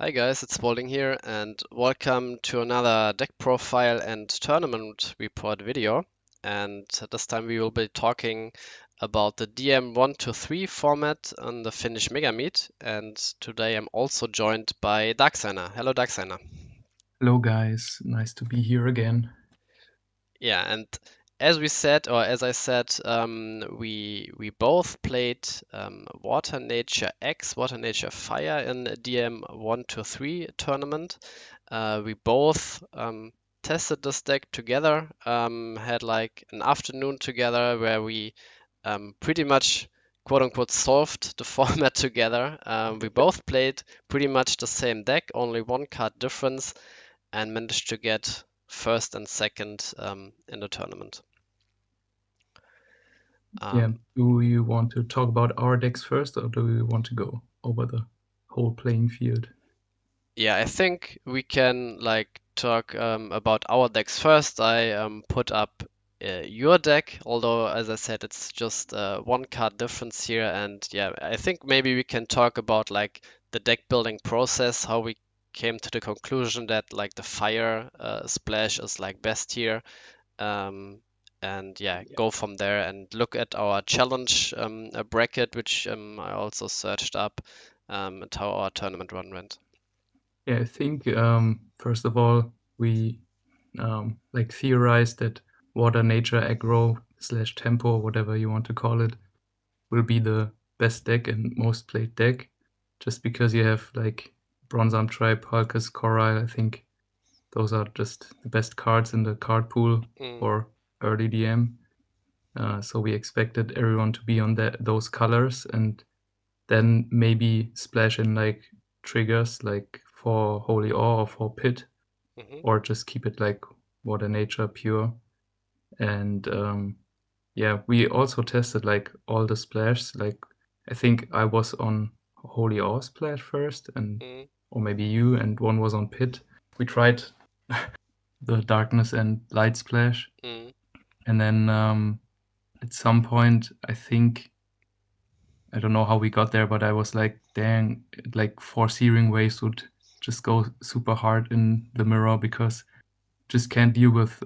Hi guys, it's Spalding here, and welcome to another deck profile and tournament report video. And this time we will be talking about the DM1-3 format on the Finnish Megameet. And today I'm also joined by Darksigner. Hello, Darksigner. Hello guys, nice to be here again. Yeah, and as we said, or as I said, we both played Water Nature X, Water Nature Fire in a DM1-3 tournament. We both tested this deck together, had like an afternoon together where we pretty much quote unquote solved the format together. We both played pretty much the same deck, only one card difference, and managed to get first and second in the tournament. Yeah, do you want to talk about our decks first, or do you want to go over the whole playing field? Yeah, I think we can like talk about our decks first. I put up your deck, although as I said, it's just one card difference here. And yeah, I think maybe we can talk about like the deck building process, how we came to the conclusion that like the fire splash is like best here. Um, and yeah, go from there and look at our challenge bracket, which I also searched up, and how our tournament run went. Yeah, I think first of all we like theorized that Water Nature Aggro / Tempo, whatever you want to call it, will be the best deck and most played deck, just because you have like Bronze Arm Tribe, Hulkus, Coral. I think those are just the best cards in the card pool for early DM. So we expected everyone to be on those colors, and then maybe splash in like triggers like for Holy Awe or for Pit, or just keep it like Water Nature pure. And yeah, we also tested like all the splashes. Like I think I was on Holy Awe splash first, and or maybe you, and one was on Pit. We tried the Darkness and Light splash, and then at some point, I think, I don't know how we got there, but I was like, dang, like 4 Searing Waves would just go super hard in the mirror, because just can't deal with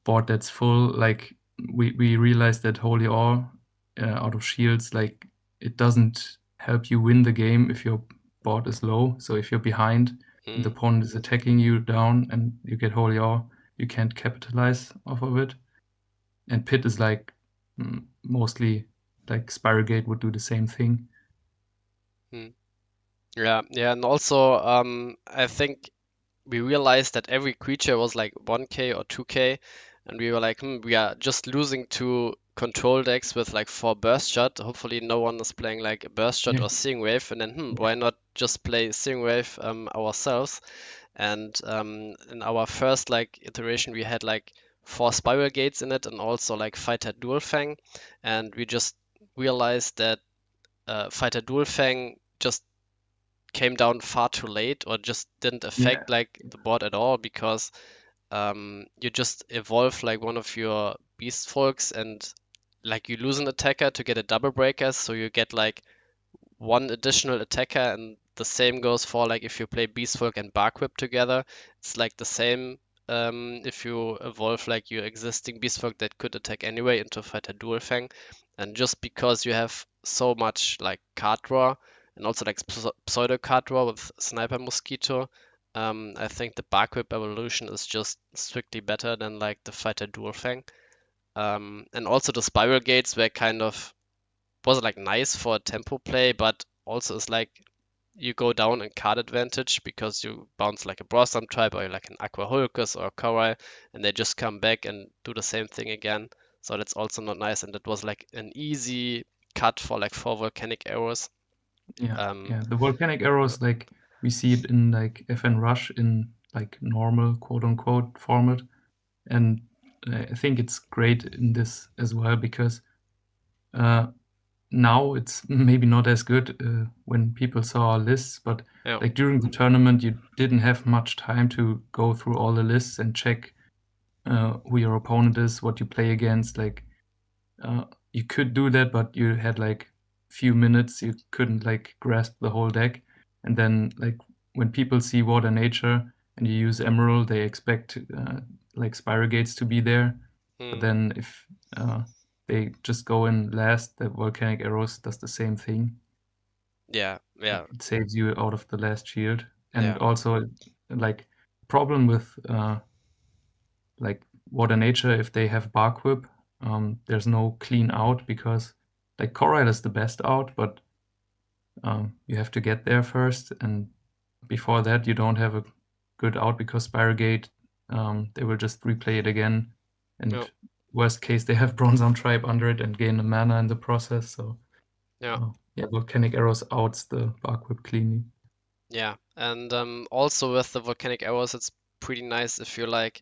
board that's full. Like we realized that Holy Awe out of shields, like it doesn't help you win the game if your board is low. So if you're behind and the opponent is attacking you down and you get Holy Awe, you can't capitalize off of it. And Pit is like mostly like Spirogate would do the same thing. Yeah, yeah, and also I think we realized that every creature was like 1k or 2k, and we were like, we are just losing to control decks with like 4 burst shot. Hopefully, no one is playing like a burst shot Yeah. or Searing Wave, and then why not just play Searing Wave ourselves? And in our first like iteration, we had like 4 Spiral Gates in it, and also like Fighter Dual Fang, and we just realized that Fighter Dual Fang just came down far too late or just didn't Yeah. affect like the board at all because you just evolve like one of your beast folks and like you lose an attacker to get a double breaker, so you get like one additional attacker, and the same goes for like if you play beast folk and bark whip together. It's like the same if you evolve like your existing beast folk that could attack anyway into fighter dual fang, and just because you have so much like card draw and also like pseudo card draw with sniper mosquito, I think the bark whip evolution is just strictly better than like the fighter dual fang. And also the spiral gates were kind of was like nice for a tempo play, but also it's like you go down in card advantage because you bounce like a Blossom Tribe or like an Aqua Hulkus or a Coral, and they just come back and do the same thing again. So that's also not nice, and that was like an easy cut for like 4 volcanic arrows. Yeah. Um, Yeah. The volcanic arrows, like we see it in like FN Rush in like normal quote unquote format. And I think it's great in this as well, because now it's maybe not as good when people saw our lists, but yeah. like during the tournament, you didn't have much time to go through all the lists and check who your opponent is, what you play against. Like you could do that, but you had like few minutes. You couldn't like grasp the whole deck. and then like when people see Water Nature and you use Emerald, they expect like Spyrogates to be there. But then if they just go in last, the Volcanic Arrows does the same thing. Yeah, yeah, It saves you out of the last shield. And yeah, also, like, problem with like Water Nature, if they have Bark Whip, there's no clean out because like Corail is the best out, but you have to get there first, and before that you don't have a good out because Spyrogate, they will just replay it again, and yeah, worst case they have Bronze Arm Tribe under it and gain a mana in the process. So yeah. yeah, Volcanic Arrows outs the Bark Whip cleanly. Yeah, and also with the volcanic arrows, it's pretty nice if you like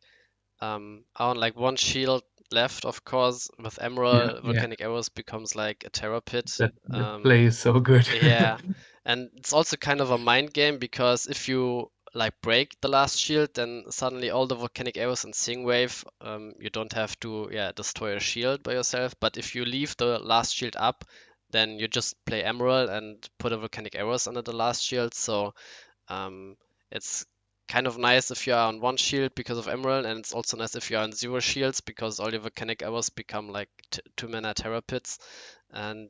on like one shield left, of course. With Emerald, Yeah, volcanic arrows becomes like a terror pit. that play is so good. Yeah, and it's also kind of a mind game because if you like break the last shield, then suddenly all the volcanic arrows and Sing Wave, you don't have to destroy a shield by yourself. But if you leave the last shield up, then you just play Emerald and put a volcanic arrows under the last shield. So it's kind of nice if you are on one shield because of Emerald, and it's also nice if you are on zero shields because all your volcanic arrows become like 2 mana terror pits. And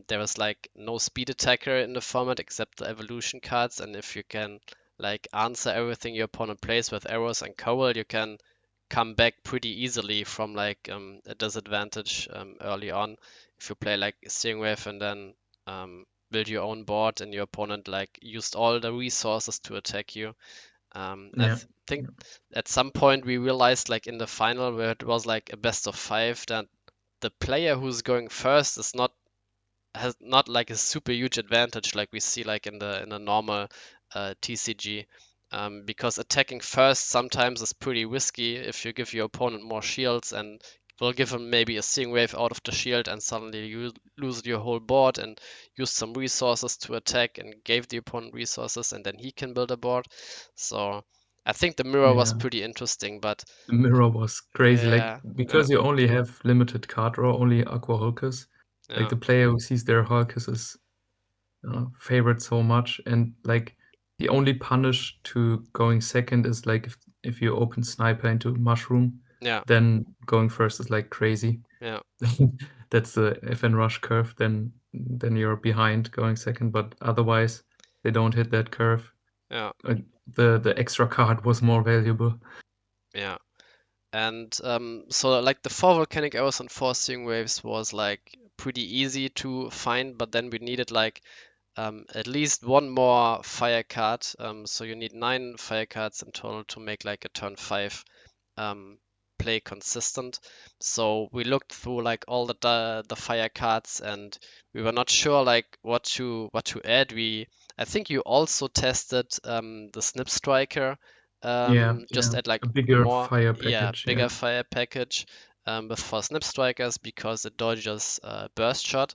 there is like no speed attacker in the format except the evolution cards. And if you can like answer everything your opponent plays with arrows and cowl, you can come back pretty easily from like a disadvantage early on. If you play like Steering Wave and then build your own board and your opponent like used all the resources to attack you. Yeah. Think at some point we realized like in the final where it was like a best of 5 that the player who's going first is not has not like a super huge advantage like we see like in the normal TCG. Because attacking first sometimes is pretty risky if you give your opponent more shields and will give him maybe a Seeing Wave out of the shield and suddenly you lose your whole board and use some resources to attack and gave the opponent resources and then he can build a board. So I think the mirror was Yeah. pretty interesting, but The mirror was crazy, like yeah, because you only have limited card draw, only Aqua Hulkus. Like yeah, the player who sees their Hulkus is favored so much, and like the only punish to going second is like if you open Sniper into Mushroom, yeah, then going first is like crazy. yeah, That's the FN rush curve. Then you're behind going second, but otherwise they don't hit that curve. yeah, The extra card was more valuable. yeah. And so like the 4 volcanic arrows and 4 Seeing Waves was like pretty easy to find, but then we needed like at least one more fire card. So you need 9 fire cards in total to make like a turn 5 um, play consistent. So we looked through like all the fire cards and we were not sure like what to add. I think you also tested the Snip Striker. Yeah, Just add a like bigger more, fire package. bigger Yeah, fire package with 4 Snip Strikers because it dodges Burst Shot.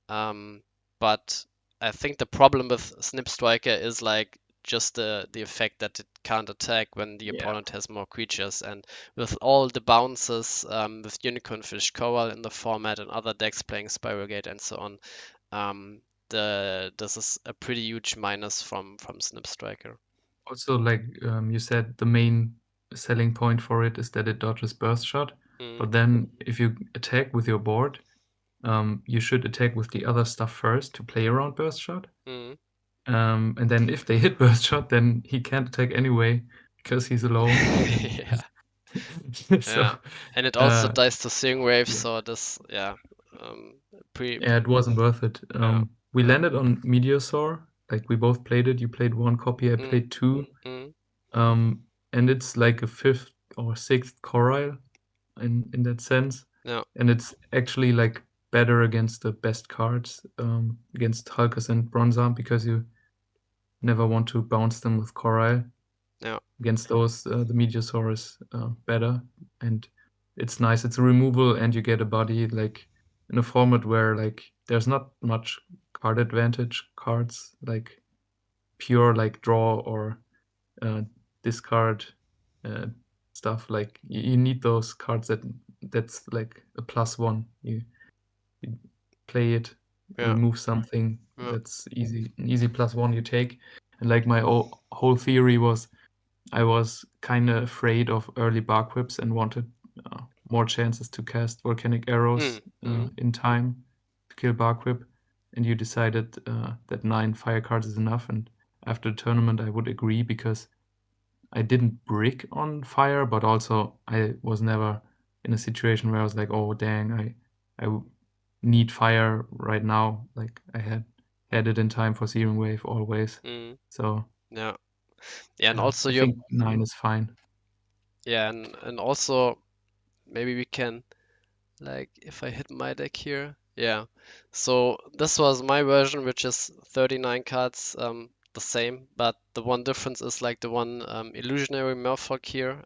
But I think the problem with Snip Striker is like just the effect that it can't attack when the yeah. opponent has more creatures. And with all the bounces, with Unicorn Fish Coral in the format and other decks playing Spyrogate and so on, this is a pretty huge minus from Snip Striker. Also, like you said, the main selling point for it is that it dodges Burst Shot. Mm, But then if you attack with your board, you should attack with the other stuff first to play around Burst Shot. mm. And then if they hit Burst Shot, then he can't attack anyway because he's alone. Yeah, So yeah. And it also uh, dies to Seeing Wave, yeah. so this, yeah, pretty, Yeah, it wasn't worth it. yeah. We landed on Meteosaur. Like we both played it. You played one copy, I Mm, played two. mm, And it's like a fifth or sixth Corail in that sense. yeah, And it's actually like better against the best cards, against Hulkus and Bronzarm, because you never want to bounce them with Corail. yeah, Against those, the Meteosaur is better, and it's nice. It's a removal, and you get a body like in a format where like there's not much card advantage cards, like pure like draw or discard stuff. Like you need those cards that's like a +1. You play it, yeah, remove something. yeah, That's easy, an easy +1 you take. And like my whole theory was I was kind of afraid of early bar whips and wanted more chances to cast volcanic arrows in time to kill bar whip. And you decided that 9 fire cards is enough. And after the tournament, I would agree because I didn't brick on fire, but also I was never in a situation where I was like, oh dang, I need fire right now. Like I had it in time for Searing Wave always. Mm. So Yeah. Yeah, and also I your think 9 is fine. yeah, and also maybe we can like if I hit my deck here. Yeah. So this was my version, which is 39 cards, the same, but the one difference is like the one illusionary Merfolk here,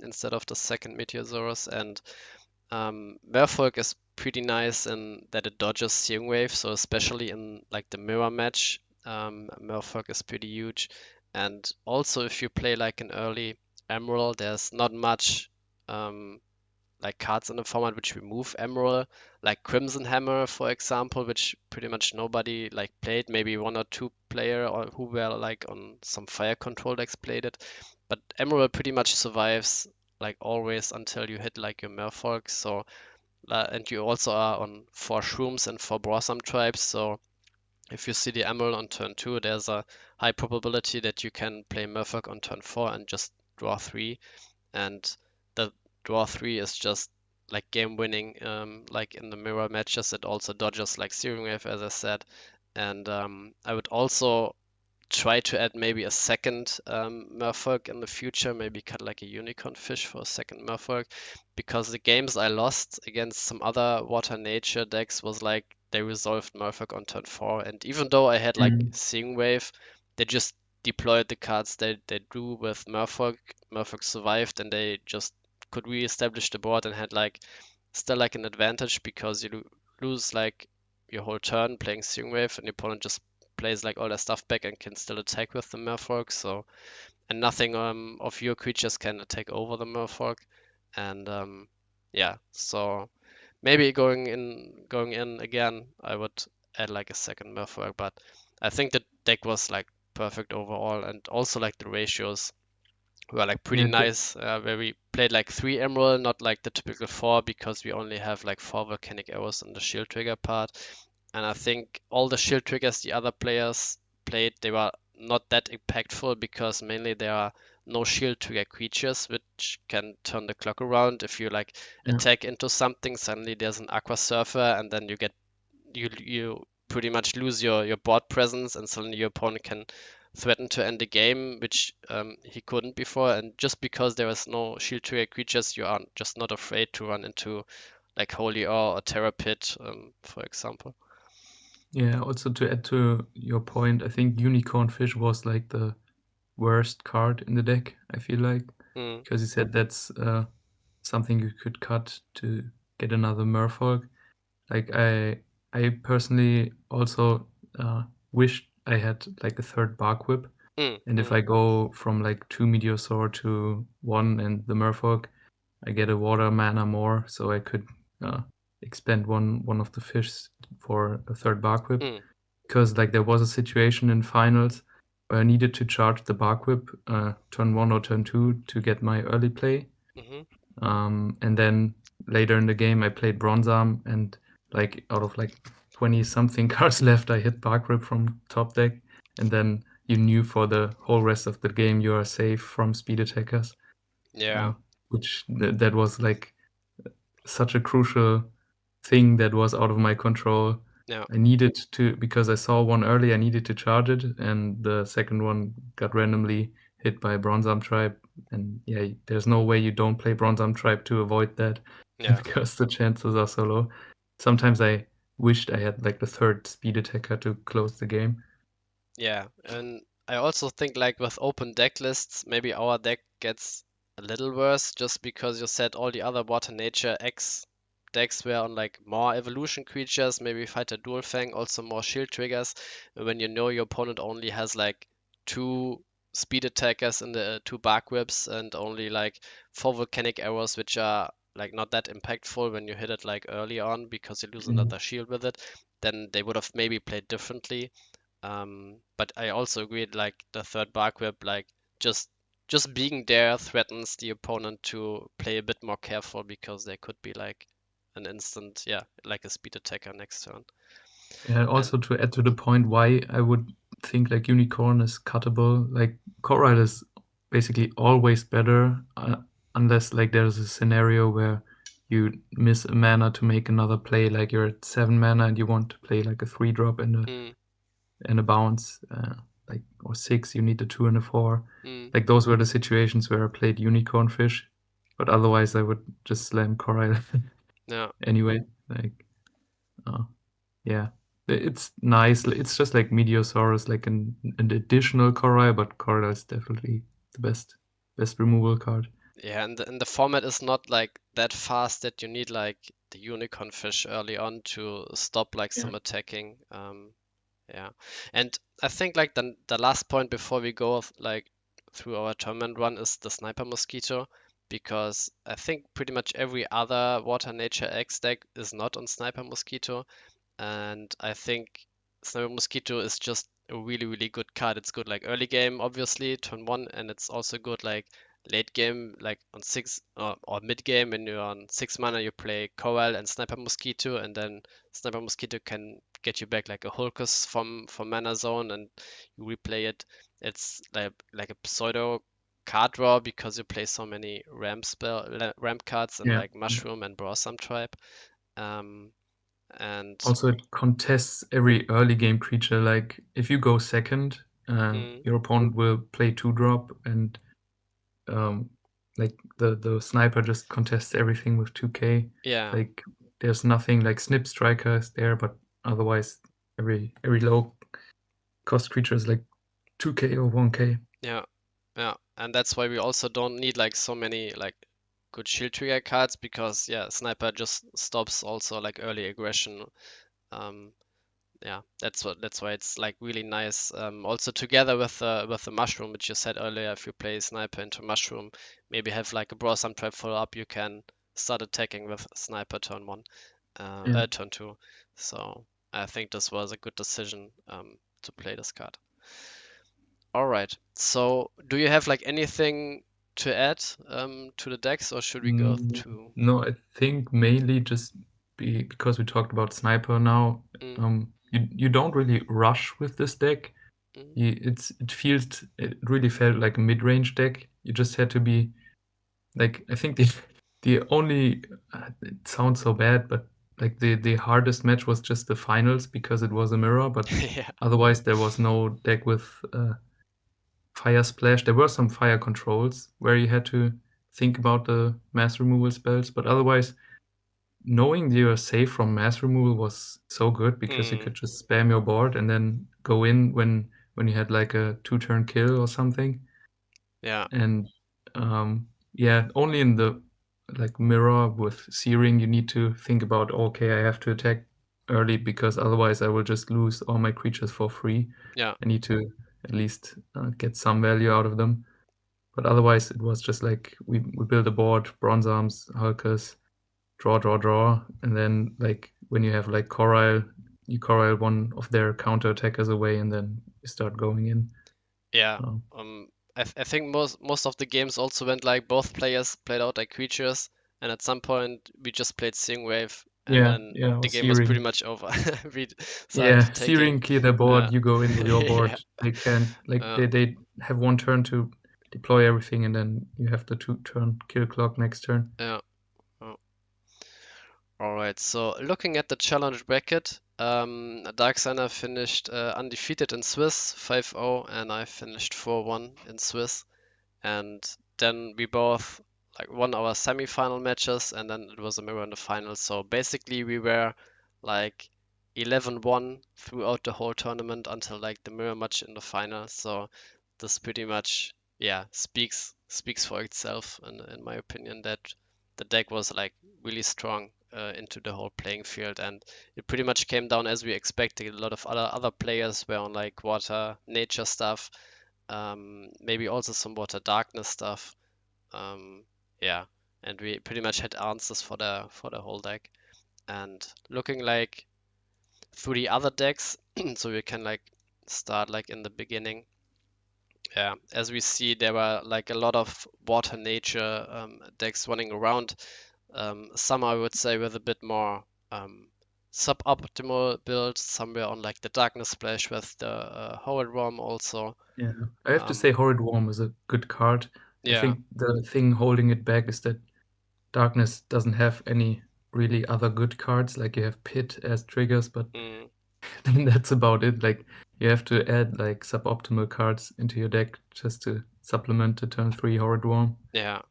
instead of the second Meteorosaurus, and Merfolk is pretty nice in that it dodges Searing Wave, so especially in like the mirror match, Merfolk is pretty huge. And also if you play like an early Emerald, there's not much um, like cards in the format which remove Emerald, like Crimson Hammer, for example, which pretty much nobody like played. Maybe one or two player or who were like on some fire control decks played it. But Emerald pretty much survives like always until you hit like your Merfolk. So and you also are on 4 Shrooms and 4 Blossom Tribes. So if you see the Emerald on turn 2, there's a high probability that you can play Merfolk on turn 4 and just draw 3. And the draw 3 is just like game winning. Like in the mirror matches, it also dodges like Searing Wave, as I said. And I would also try to add maybe a second Merfolk in the future, maybe cut like a unicorn fish for a second Merfolk, because the games I lost against some other water nature decks was like they resolved Merfolk on turn 4, and even though I had like Mm. Seeing Wave, they just deployed the cards they drew with Merfolk. Merfolk survived, and they just could re-establish the board and had like still like an advantage because you lose like your whole turn playing Seeing Wave, and your opponent just plays like all their stuff back and can still attack with the Merfolk. So and nothing of your creatures can attack over the Merfolk. And yeah, so maybe going in again, I would add like a second Merfolk, but I think the deck was like perfect overall, and also like the ratios were like pretty Yeah, nice, where we played like 3 Emerald, not like the typical 4, because we only have like 4 Volcanic Arrows in the shield trigger part. And I think all the shield triggers the other players played, they were not that impactful because mainly there are no shield trigger creatures which can turn the clock around. If you like yeah, attack into something, suddenly there's an Aqua Surfer, and then you pretty much lose your board presence, and suddenly your opponent can threaten to end the game, which he couldn't before. And just because there is no shield trigger creatures, you are just not afraid to run into like Holy Awe or Terra Pit, for example. yeah. Also to add to your point, I think Unicorn Fish was like the worst card in the deck. I feel like Mm, because you said that's something you could cut to get another Merfolk. Like I personally also wished I had like a third Bark Whip. And if mm, I go from like 2 Meteorosaur to 1 and the Merfolk, I get a water mana more, so I could expend one of the fish for a third Bark Whip. mm, Because like there was a situation in finals where I needed to charge the Bark Whip turn 1 or turn 2 to get my early play. mhm. And then later in the game, I played Bronze Arm, and like out of like 20 something cards left, I hit Bark Rip from top deck, and then you knew for the whole rest of the game you are safe from speed attackers, Yeah, which that was like such a crucial thing that was out of my control. yeah, I needed to, because I saw one early, I needed to charge it, and the second one got randomly hit by Bronze Arm Tribe. And yeah, there's no way you don't play Bronze Arm Tribe to avoid that yeah, because the chances are so low. Sometimes I wished I had like the third speed attacker to close the game. yeah. And I also think like with open deck lists, maybe our deck gets a little worse just because you said all the other Water Nature X decks were on like more evolution creatures, maybe Fighter Dual Fang, also more shield triggers. When you know your opponent only has like 2 speed attackers and the 2 Bark Whips and only like 4 Volcanic Arrows, which are like not that impactful when you hit it like early on because you lose Mhm. another shield with it, then they would have maybe played differently. But I also agree, like the third Bark Whip, like just just being there threatens the opponent to play a bit more careful because there could be like an instant, yeah, like a speed attacker next turn. Yeah, And also to add to the point why I would think like Unicorn is cuttable, like Coral is basically always better unless like there's a scenario where you miss a mana to make another play, like you're at 7 mana and you want to play like a 3-drop mm, and a bounce, like or 6, you need a 2 and a 4. mm, Like those were the situations where I played Unicorn Fish, but otherwise I would just slam Coral yeah, anyway. Like, uh, yeah, it's nice. It's just like Meteosaurus, like an additional Coral, but Coral is definitely the best removal card. yeah, and the format is not like that fast that you need like the Unicorn Fish early on to stop like Yeah, some attacking. Yeah, and I think like the last point before we go like through our tournament run is the Sniper Mosquito, because I think pretty much every other Water Nature X deck is not on Sniper Mosquito, and I think Sniper Mosquito is just a really good card. It's good like early game, obviously, turn one, and it's also good like late game, like on six or mid game when you're on 6 mana, you play Coral and Sniper Mosquito, and then Sniper Mosquito can get you back like a Hulkus from Mana Zone, and you replay it. It's like a pseudo card draw because you play so many ramp cards and yeah. like Mushroom and Blossom Tribe. Um, and Also, it contests every early game creature. Like if you go second, mm, your opponent will play 2-drop, and um, like the sniper just contests everything with 2k. yeah, Like there's nothing like Snip Striker is there, but otherwise every low cost creature is like 2k or 1k. yeah, yeah, and that's why we also don't need like so many like good shield trigger cards, because yeah, sniper just stops also like early aggression. Um, yeah, that's why it's like really nice. Also together with the mushroom, which you said earlier, if you play sniper into mushroom, maybe have like a Blossom Trap follow up, you can start attacking with sniper turn one, Yeah. turn two. So I think this was a good decision to play this card. All right. So, do you have like anything to add to the decks, or should we go to? No, I think mainly just because we talked about sniper now. Mm, You don't really rush with this deck. mm, It really felt like a mid-range deck. You just had to be like, I think the only it sounds so bad, but like the hardest match was just the finals because it was a mirror, but yeah. otherwise there was no deck with fire splash. There were some fire controls where you had to think about the mass removal spells, but otherwise knowing you are safe from mass removal was so good because you Mm, could just spam your board and then go in when you had like a 2-turn kill or something. yeah. And yeah, only in the like mirror with Searing you need to think about, okay, I have to attack early because otherwise I will just lose all my creatures for free. Yeah. I need to at least get some value out of them. But otherwise it was just like we build a board, bronze arms, Hulkers, draw, and then like when you have like Coral, you Coral one of their counter attackers away, and then you start going in. Yeah. Um, Um, I think most of the games also went like both players played out their creatures, and at some point we just played Stingwave, and then yeah, or the game was pretty Searing. much over. We started Yeah, taking. Searing clear their board, you go in with your Yeah. board. They can like Uh, they have one turn to deploy everything, and then you have the 2-turn kill clock next turn. yeah. Oh. All right. So looking at the challenge bracket, Darksigner finished undefeated in Swiss 5-0, and I finished 4-1 in Swiss. And then we both like won our semi-final matches, and then it was a mirror in the final. So basically we were like 11-1 throughout the whole tournament until like the mirror match in the final. So this pretty much, yeah, speaks for itself in my opinion, that the deck was like really strong into the whole playing field, and it pretty much came down as we expected. A lot of other players were on like water nature stuff, maybe also some water darkness stuff. Um, yeah, and we pretty much had answers for the whole deck. And looking like through the other decks, so we can like start, like in the beginning. Yeah, as we see, there were like a lot of water nature decks running around. Some I would say with a bit more suboptimal build, somewhere on like the Darkness Splash with the Horrid Worm also. Yeah, I have to say Horrid Worm is a good card. I Yeah, think the thing holding it back is that Darkness doesn't have any really other good cards. Like you have Pit as triggers, but mm, then that's about it. Like you have to add like suboptimal cards into your deck just to supplement the turn 3 Horrid Worm. yeah,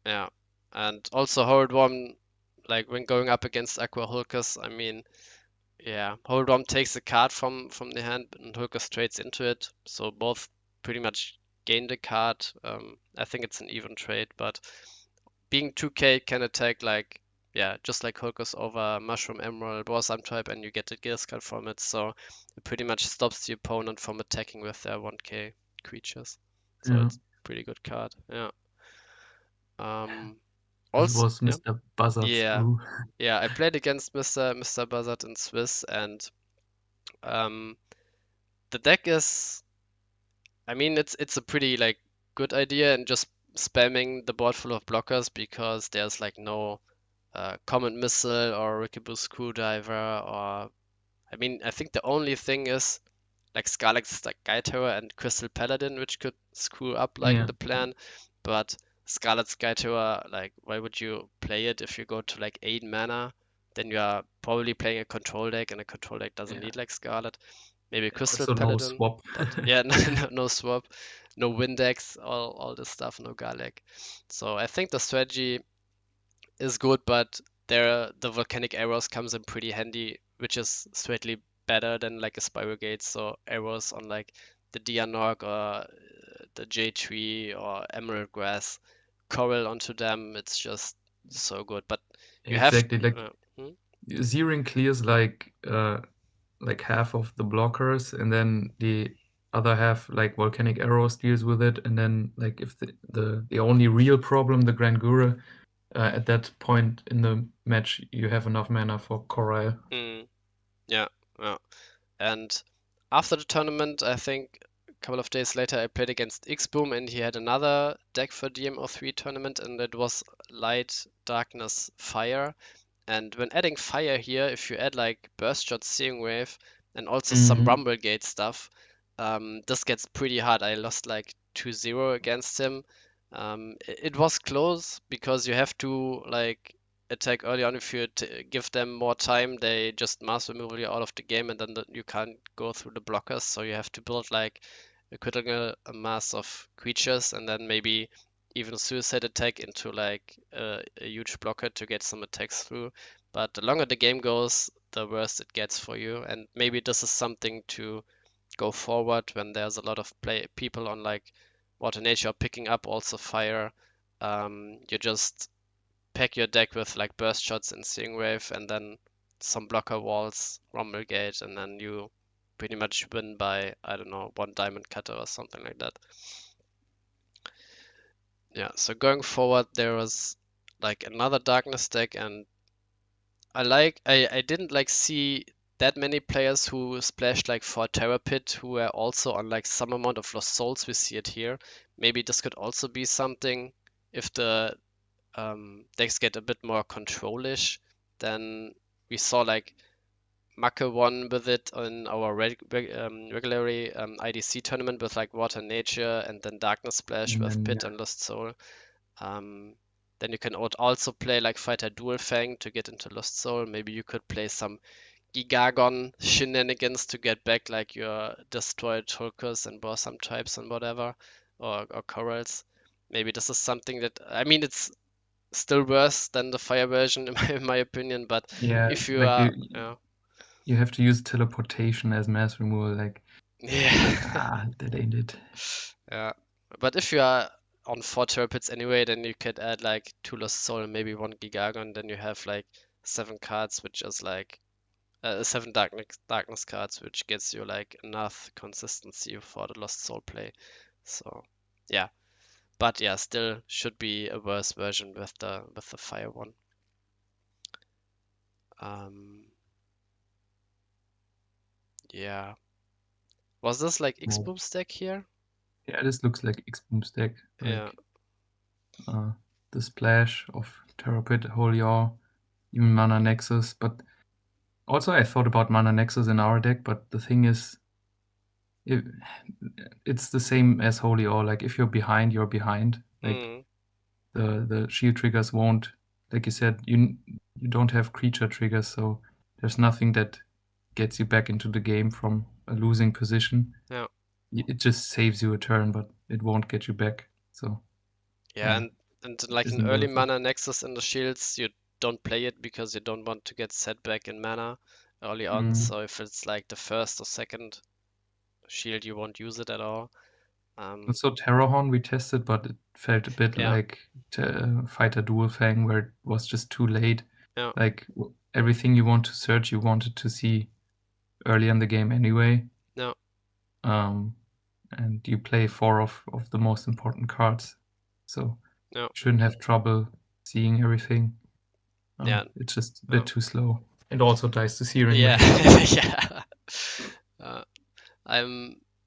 yeah. And also Horrid Worm, like when going up against Aqua Hulkus, I mean, yeah, Horrid Worm takes a card from the hand and Hulkus trades into it. So both pretty much gain the card. I think it's an even trade, but being 2k can attack like, yeah, just like Hulkus over Mushroom Emerald or some type, and you get a Gears card from it. So it pretty much stops the opponent from attacking with their 1k creatures. So Yeah, it's pretty good card. Yeah. Um, this also, was yeah, Mr. Buzzard's yeah, brew. yeah. I played against Mr. Buzzard in Swiss, and um, the deck is, I mean, it's a pretty like good idea, and just spamming the board full of blockers because there's like no Comet Missile or Rikiboo Screwdriver, or I mean, I think the only thing is like Scarlet Sky Terror and Crystal Paladin, which could screw up like Yeah, the plan. But Scarlet Sky Terror, like, why would you play it if you go to like 8 mana? Then you are probably playing a control deck, and a control deck doesn't yeah. need like Scarlet. Maybe Crystal Also no Paladin, swap. but yeah, no swap, no Windex, all this stuff, no Garlic. So I think the strategy is good, but there the volcanic arrows comes in pretty handy, which is straightly better than like a Spiral Gate. So arrows on like the Dianorg or the J Tree or Emerald Grass, coral onto them. It's just so good. But you have Exactly. Like hmm? Zeering clears like half of the blockers, and then the other half, like Volcanic Arrows, deals with it. And then like if the only real problem, the Grand Gura, at that point in the match, you have enough mana for Coral. Yeah, yeah. And after the tournament, I think a couple of days later, I played against Xboom, and he had another deck for DMO3 tournament, and it was Light, Darkness, Fire. And when adding Fire here, if you add like Burst Shot, Seeing Wave, and also some Mm-hmm. Rumble Gate stuff, this gets pretty hard. I lost like 2-0 against him. It was close because you have to like attack early on. If you give them more time, they just mass removal you out of the game, and then you can't go through the blockers. So you have to build like a critical mass of creatures, and then maybe even suicide attack into like a huge blocker to get some attacks through. But the longer the game goes, the worse it gets for you. And maybe this is something to go forward when there's a lot of people on like Water Nature picking up also Fire. You just pack your deck with like Burst Shots and Seeing Wave, and then some blocker walls, Rumble Gate, and then you pretty much win by, I don't know, one Diamond Cutter or something like that. Yeah, so going forward, there was like another Darkness deck, and I didn't like see that many players who splashed like for Terror Pit who were also on like some amount of Lost Souls. We see it here. Maybe this could also be something if the decks get a bit more controlish. Then we saw like Macke won with it in our regularly IDC tournament with like Water Nature and then Darkness Splash And with then Pit and Lost Soul. Um, then you can also play like Fighter Dual Fang to get into Lost Soul. Maybe you could play some Gigagon shenanigans to get back like your destroyed Tulkas and Borsam types and whatever, or Corals. Maybe this is something that, I mean, it's still worse than the Fire version in my opinion, but yeah, if you like are, you yeah, you have to use teleportation as mass removal. Like yeah, that ain't it. yeah. But if you are on 4 Turpits anyway, then you could add like 2 Lost Soul and maybe 1 Gigagon, then you have like 7 cards, which is like 7 darkness cards, which gets you like enough consistency for the Lost Soul play. So yeah, but yeah, still should be a worse version with the Fire one. Um, yeah, Was this like Oh. X-Boom stack here? Yeah, this looks like X-Boom stack. Yeah. Like the splash of Terror Pit, Holy Awe, even Mana Nexus. But also I thought about Mana Nexus in our deck, but the thing is, it's the same as Holy Awe. Like if you're behind, you're behind. Like the shield triggers won't, like you said, you don't have creature triggers, so there's nothing that gets you back into the game from a losing position. Yeah. It just saves you a turn, but it won't get you back. So Yeah, and like an isn't early worth it. mana Nexus in the shields, you don't play it because you don't want to get set back in mana early on. So if it's like the first or second shield, you won't use it at all. Also, Terrorhorn we tested, but it felt a bit Yeah. like Fighter Dual Fang, where it was just too late. Yeah. Like everything you want to search, you wanted to see early in the game anyway. No. And you play 4 of the most important cards, so No. shouldn't have trouble seeing everything. Yeah. It's just a No. bit too slow. And also dies to Searing Yeah. Wave. Yeah.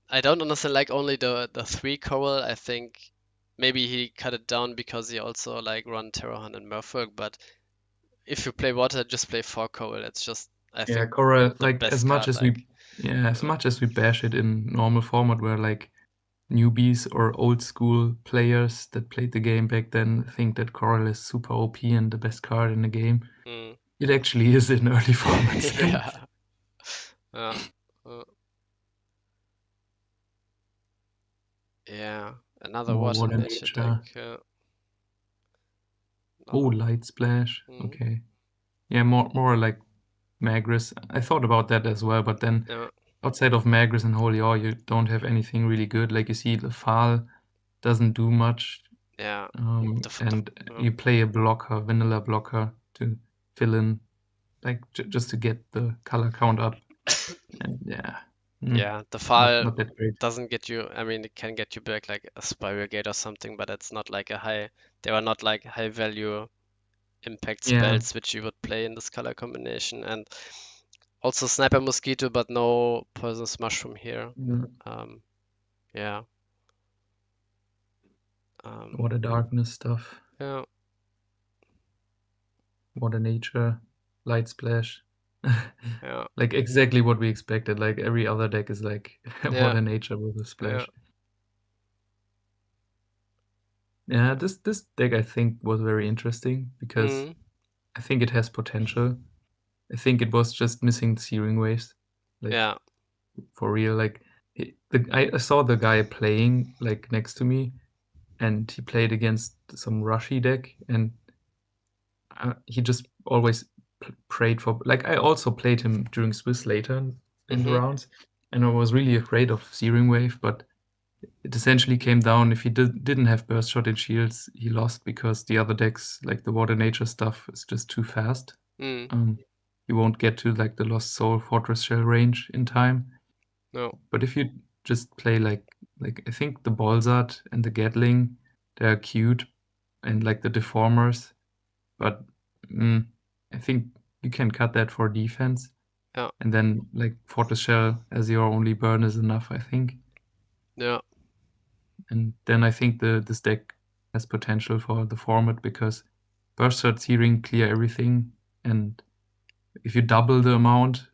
I don't understand like only the 3 coral. I think maybe he cut it down because he also like run Terrorhunt and Merfolk, but if you play water, just play 4 coral. It's just I Yeah, think Korra, the like as best much card. as much as we bash it in normal format where like newbies or old school players that played the game back then think that Coral is super OP and the best card in the game. It actually is in early formats. Yeah. Yeah. Another More water Water nature deck. Nature. Oh, Light Splash. Mhm. Okay. Yeah, more like Magris. I thought about that as well, but then Yeah. outside of Magris and Holy Awe, you don't have anything really good. Like you see, Lefal doesn't do much. Yeah. And you play a blocker, vanilla blocker, to fill in, like just to get the color count up. And yeah. Yeah, the file Not that great. doesn't get you, I mean, it can get you back like a Spiral Gate or something, but it's not like a high, there are not like high value impact Yeah. spells which you would play in this color combination. And also Sniper Mosquito, but no Poisonous Mushroom here. Yeah. Water Darkness stuff. Yeah. Water Nature, Light Splash. Yeah. Like exactly what we expected. Like every other deck is like Yeah. Water Nature with a splash. Yeah. This deck I think was very interesting because I think it has potential. I think it was just missing Searing Waves. Like Yeah. for real. Like I saw the guy playing like next to me, and he played against some Rushy deck, and he just always prayed for. Like I also played him during Swiss later in the rounds, and I was really afraid of Searing Wave, but it essentially came down, if he didn't have Burst Shot and Shields, he lost because the other decks, like the Water Nature stuff, is just too fast. You won't get to like the Lost Soul Fortress Shell range in time. No. But if you just play like I think the Bolzard and the Gatling, they're cute, and like the Deformers, but I think you can cut that for defense. Yeah. And then like Fortress Shell as your only burn is enough, I think. Yeah. And then I think this deck has potential for the format because Burst Shot, Searing clear everything, and if you double the amount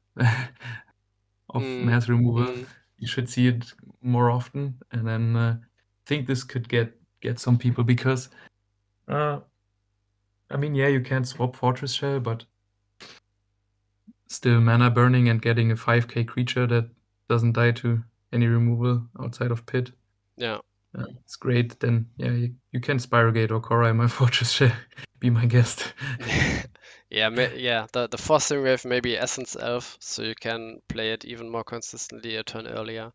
of mass removal, you should see it more often. And then I think this could get some people because I mean, yeah, you can't swap Fortress Shell, but still mana burning and getting a 5k creature that doesn't die to any removal outside of Pit. Yeah. It's great. Then yeah, you can Spiral Gate or Korra in my Fortress Shell. Be my guest. Yeah, the Forcing Wave maybe Essence Elf, so you can play it even more consistently a turn earlier.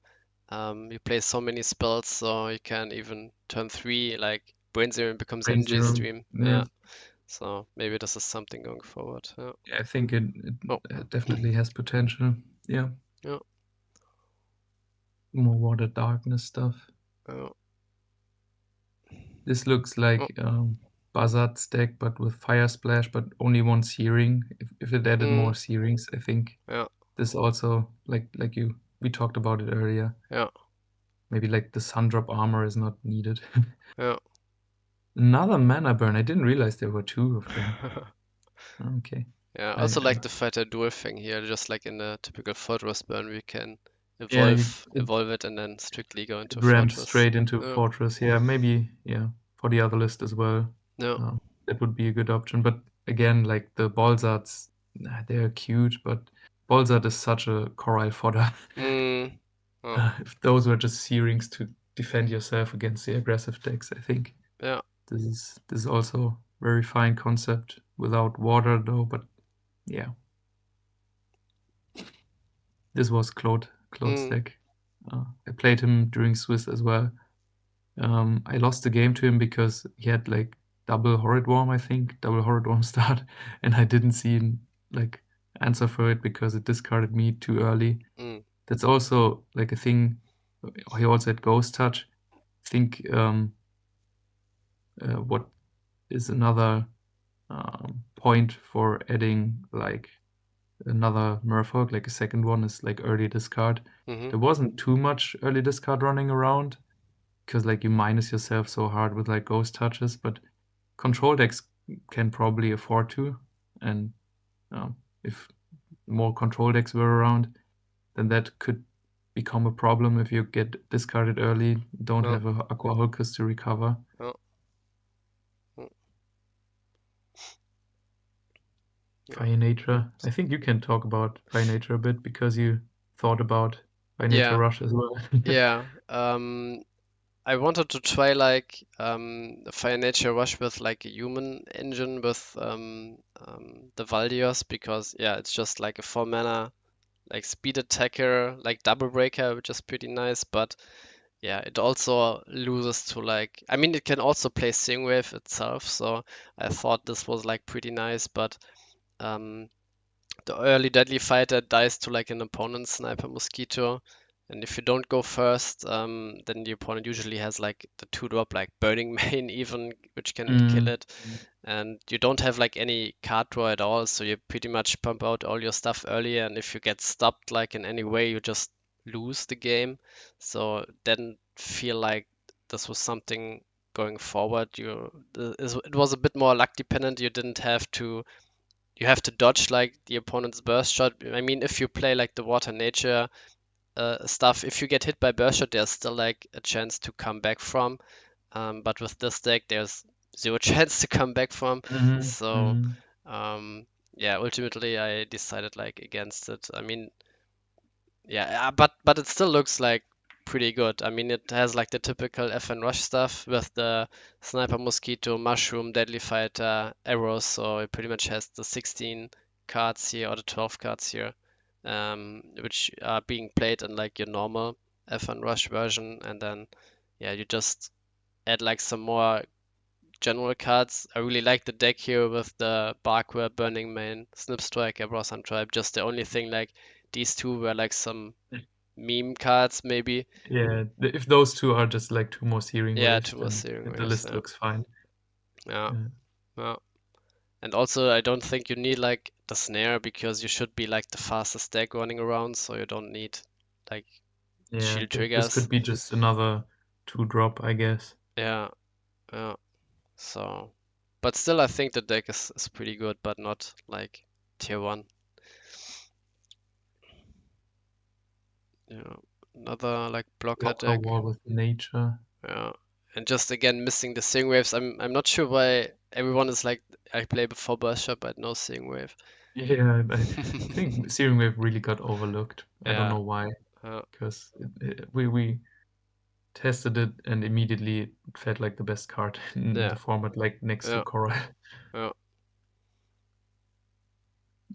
You play so many spells, so you can even turn 3, like Brain Serum becomes Brain Energy Serum, Stream. yeah. So maybe this is something going forward. Yeah. I think it definitely has potential. Yeah. Yeah. More Water Darkness stuff. This looks like Buzzard stack, but with Fire Splash, but only one Searing. If it added more Searings, I think this also, like you we talked about it earlier. Yeah. Maybe like the Sundrop armor is not needed. Yeah. Another mana burn. I didn't realize there were two of them. Okay. Yeah, I also like the fighter duel thing here, just like in a typical fortress burn, we can evolve it and then strictly go into ramp fortress. straight into Yeah. fortress. Yeah, maybe for the other list as well. No. That would be a good option. But again, like the Balzards, they're cute, but Balzard is such a Coral fodder. Oh. If those were just Searings to defend yourself against the aggressive decks, I think Yeah. this is also very fine concept without water though. But yeah, this was Claude's deck. I played him during Swiss as well. I lost the game to him because he had like double Horrid Worm, I think, double Horrid Worm start, and I didn't see like answer for it because it discarded me too early. That's also like a thing. He also had Ghost Touch. I think what is another point for adding like another Merfolk, like a second one, is like early discard. There wasn't too much early discard running around because like you minus yourself so hard with like Ghost Touches, but control decks can probably afford to, and if more control decks were around, then that could become a problem if you get discarded early, don't have a Aqua Hulkus to recover. Fire Nature. I think you can talk about Fire Nature a bit because you thought about Fire Nature Rush as well. Yeah. I wanted to try like Fire Nature Rush with like a human engine with the Valdios because yeah, it's just like a 4 mana like speed attacker, like double breaker, which is pretty nice, but yeah, it also loses to like I mean it can also play Stingwave itself, so I thought this was like pretty nice, but the early deadly fighter dies to like an opponent's sniper mosquito. And if you don't go first, then the opponent usually has like the 2-drop like Burning Mane even, which can kill it. And you don't have like any card draw at all, so you pretty much pump out all your stuff early. And if you get stopped like in any way, you just lose the game. So then feel like this was something going forward. It was a bit more luck dependent. You have to dodge like the opponent's burst shot. I mean, if you play like the water nature stuff, if you get hit by burst shot, there's still like a chance to come back from. But with this deck, there's zero chance to come back from. So yeah, ultimately I decided like against it. I mean, yeah, but it still looks like pretty good. I mean, it has like the typical FN Rush stuff with the Sniper Mosquito, Mushroom, Deadly Fighter, arrows. So it pretty much has the 16 cards here or the 12 cards here, which are being played in like your normal FN Rush version. And then, yeah, you just add like some more general cards. I really like the deck here with the Barkware, Burning Mane, Snip Strike, Abrosan Tribe. Just the only thing like these two were like some meme cards maybe. Yeah, if those two are just like two more Searing Yeah, Waves, two more then Searing the Waves, list yeah. looks fine. Yeah. Yeah. And also I don't think you need like the snare because you should be like the fastest deck running around, so you don't need like shield This triggers. could be just another 2-drop, I guess. Yeah. Yeah. So but still I think the deck is pretty good, but not like tier 1. Yeah. Another like blocker deck. Wall with nature. Yeah. And just again missing the Sing Waves. I'm not sure why everyone is like I play before burst shot but no Sing Wave. Yeah, I think Searing Wave really got overlooked. I don't know why. Because we tested it and immediately it felt like the best card in the format, like next to Coral. Yeah.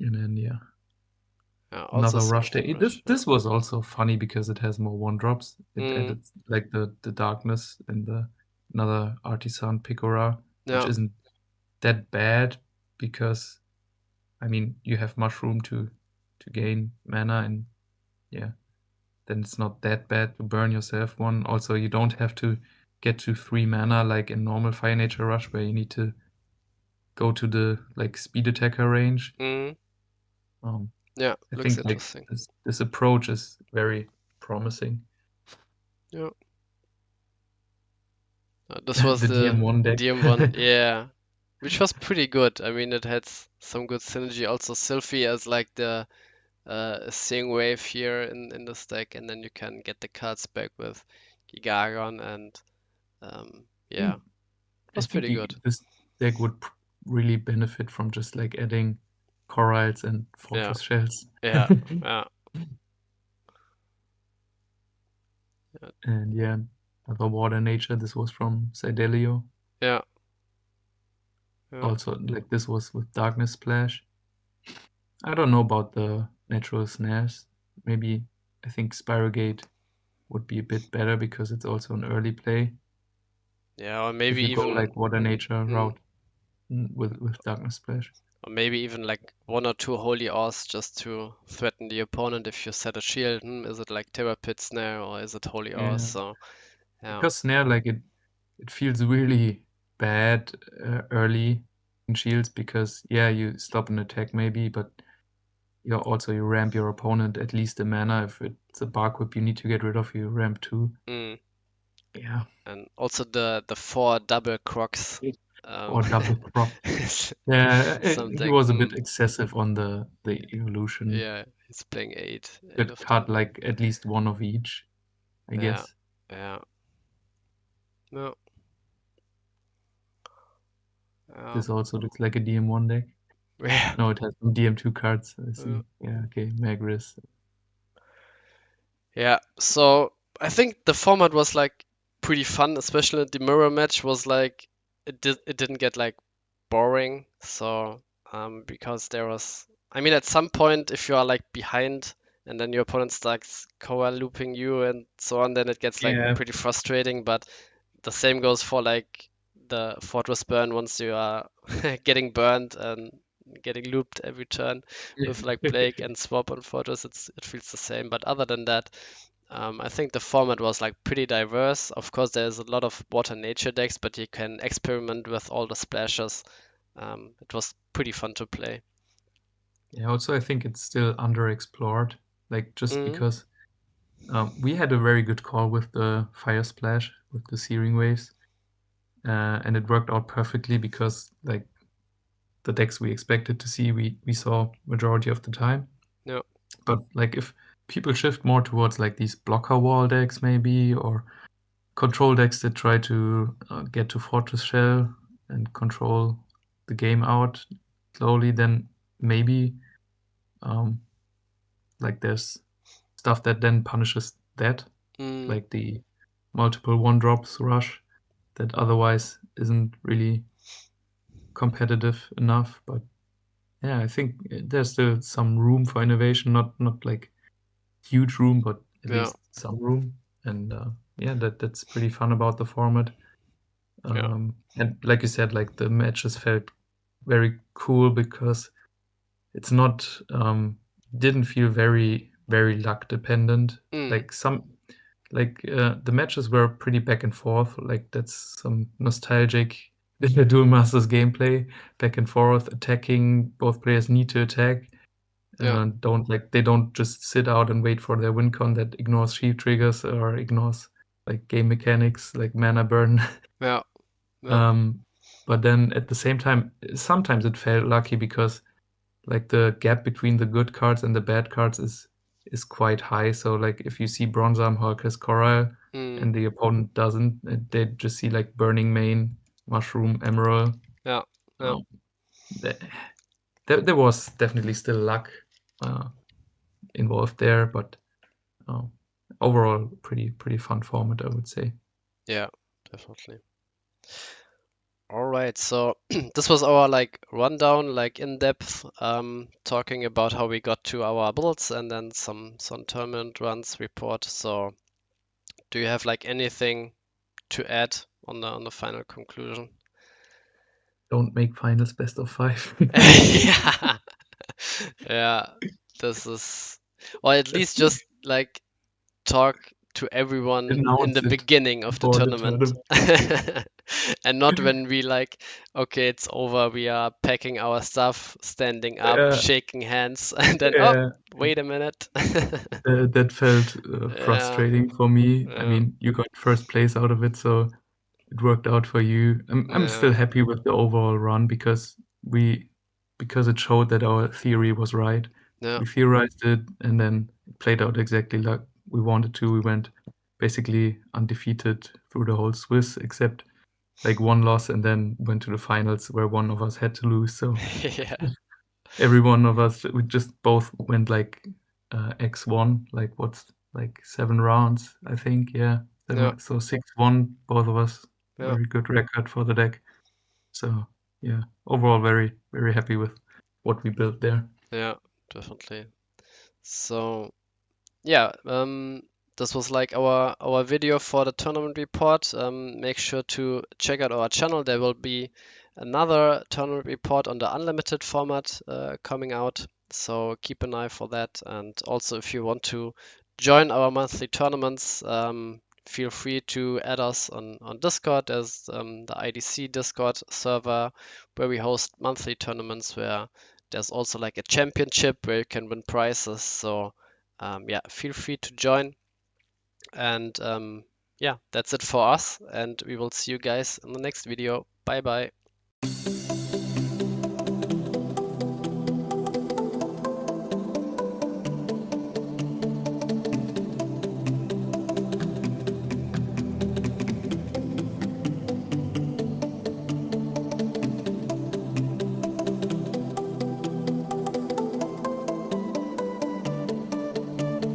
And then Yeah, another rush there. day. This was also funny because it has more 1-drops. It added like the darkness and the another Artisan Picora, which isn't that bad because I mean you have mushroom to gain mana, and yeah, then it's not that bad to burn yourself one. Also, you don't have to get to 3 mana like in normal Fire Nature Rush where you need to go to the like speed attacker range. Yeah, I looks think like interesting. this approach is very promising. Yeah. This was The the DM1 deck. DM1, yeah, which was pretty good. I mean, it had some good synergy. Also, Sylphie as like the Seeing Wave here in this deck, and then you can get the cards back with Gigagon, and yeah, think it I was think pretty good. this deck would really benefit from just like adding Corals and Yeah, Fortress Shells. yeah, yeah, yeah, And yeah, other Water Nature. This was from Cydelio. yeah, yeah. Also, like this was with Darkness Splash. I don't know about the natural snares. Maybe I think Spirogate would be a bit better because it's also an early play. Yeah, or If maybe you go even, like Water Nature mm, route with Darkness Splash. or maybe even like one or two Holy Ores just to threaten the opponent if you set a shield. Is it like Terror Pit Snare or is it Holy Ores? Yeah, So yeah, because Snare like it feels really bad early in shields because yeah you stop an attack maybe, but you ramp your opponent at least a mana. If it's a Bark Whip you need to get rid of, you ramp 2. mm. Yeah. And also the four double crocs um, Or double crop. is Yeah, he something. was a bit excessive on the evolution. Yeah, he's playing eight Could of cut them. like at least one of each, I Yeah, guess. yeah, no, yeah, This also looks like a DM1 deck. yeah. No, it has some DM2 cards. I Yeah. see. Yeah, okay. Magris. Yeah, so I think the format was like pretty fun, especially the mirror match was like it didn't get like boring. So because there was, I mean, at some point if you are like behind and then your opponent starts coa looping you and so on, then it gets like Yeah. pretty frustrating. But the same goes for like the Fortress Burn once you are getting burned and getting looped every turn with like Plague and Swap on Fortress, it feels the same. But other than that, I think the format was like pretty diverse. Of course, there's a lot of water nature decks, but you can experiment with all the splashes. It was pretty fun to play. Yeah, also I think it's still underexplored. Like just Hmm. because we had a very good call with the Fire Splash with the Searing Waves. And it worked out perfectly because like the decks we expected to see we saw majority of the time. Yeah. But like if people shift more towards like these blocker wall decks maybe or control decks that try to get to Fortress Shell and control the game out slowly, then maybe like there's stuff that then punishes that, Mm, like the multiple 1-drops rush that otherwise isn't really competitive enough. But yeah, I think there's still some room for innovation, not like huge room, but at yeah. least some room. And yeah, that's pretty fun about the format. Yeah. And like you said, like the matches felt very cool because it's not didn't feel very luck dependent. Mm, Like the matches were pretty back and forth. Like that's some nostalgic Duel Masters gameplay, back and forth, attacking. Both players need to attack. yeah. They don't just sit out and wait for their win con that ignores shield triggers or ignores like game mechanics like mana burn. Yeah. Yeah. But then at the same time, sometimes it felt lucky because like the gap between the good cards and the bad cards is quite high. So like if you see Bronze Arm Hulk has Coral Mm, and the opponent doesn't, they just see like Burning Mane, Mushroom, Emerald. yeah. Yeah. Um, there, there was definitely still luck involved there, but uh, overall pretty fun format, I would say. Yeah. Definitely. All right, so this was our like rundown, like in depth, talking about how we got to our builds and then some tournament runs report. So, do you have like anything to add on the final conclusion? Don't make finals best of 5. Yeah, yeah, this is, or at least just like talk to everyone in Announce the it beginning of the before the tournament. tournament. And not when we like, okay, it's over, we are packing our stuff, standing up, Yeah, shaking hands, and then, oh, yeah. wait a minute. That felt Yeah, frustrating for me. I yeah, mean, you got first place out of it, so it worked out for you. I'm yeah, still happy with the overall run because it showed that our theory was right. yeah, We theorized it, and then it played out exactly like we wanted to. We went basically undefeated through the whole Swiss, except like one loss, and then went to the finals where one of us had to lose. So yeah, every one of us, we just both went like X1, like what's like 7 rounds, I think. Yeah, yeah, seven. So 6-1, both of us. yeah, Very good record for the deck. So yeah, overall very very happy with what we built there. yeah, definitely. So yeah, this was like our video for the tournament report. Make sure to check out our channel. There will be another tournament report on the unlimited format coming out. So keep an eye for that. And also, if you want to join our monthly tournaments, feel free to add us on Discord. There's the IDC Discord server where we host monthly tournaments where there's also like a championship where you can win prizes. So yeah, feel free to join. And yeah, that's it for us. And we will see you guys in the next video. Bye bye.